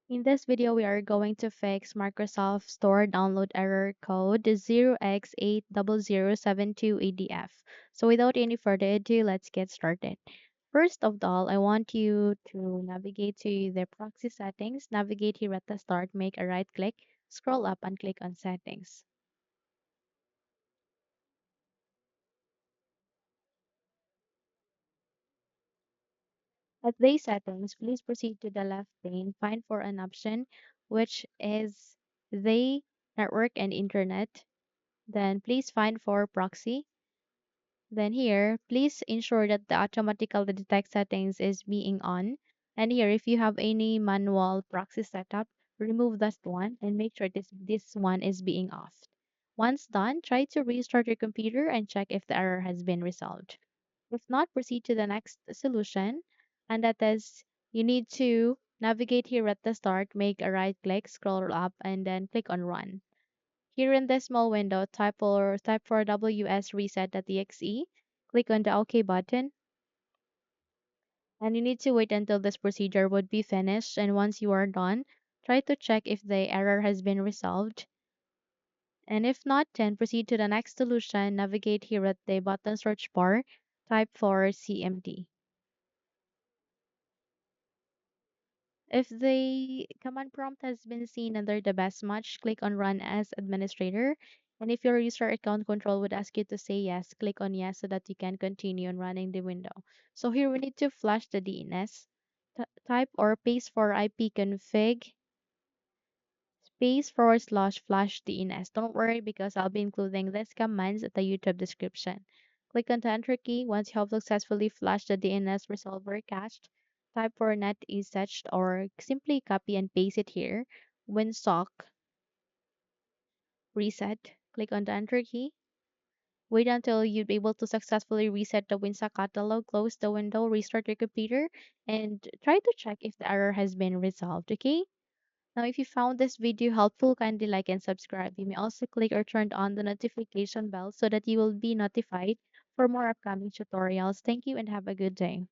In this video, we are going to fix Microsoft Store download error code 0x80072edf. So without any further ado, let's get started. First of all, I want you to navigate to the proxy settings. Navigate here at the start, make a right click, scroll up and click on settings. At the settings, please proceed to the left pane, find for an option which is the network and internet. Then please find for proxy. Then here, please ensure that the automatically detect settings is being on. And here, if you have any manual proxy setup, remove that one and make sure this one is being off. Once done, try to restart your computer and check if the error has been resolved. If not, proceed to the next solution. And that is, you need to navigate here at the start, make a right click, scroll up, and then click on run. Here in this small window, type for wsreset.exe, click on the OK button, and you need to wait until this procedure would be finished. And once you are done, try to check if the error has been resolved. And if not, then proceed to the next solution. Navigate here at the button search bar, type for CMD. If the command prompt has been seen under the best match, click on Run as Administrator. And if your user account control would ask you to say yes, click on yes so that you can continue on running the window. So here we need to flash the DNS. Type or paste for ipconfig space forward slash flash DNS. Don't worry because I'll be including these commands at the YouTube description. Click on the enter key. Once you have successfully flashed the DNS resolver cached, type for net is setched or simply copy and paste it here. Winsock reset. Click on the enter key. Wait until you're able to successfully reset the Winsock catalog, close the window, restart your computer, and try to check if the error has been resolved, okay? Now, if you found this video helpful, kindly like and subscribe. You may also click or turn on the notification bell so that you will be notified for more upcoming tutorials. Thank you and have a good day.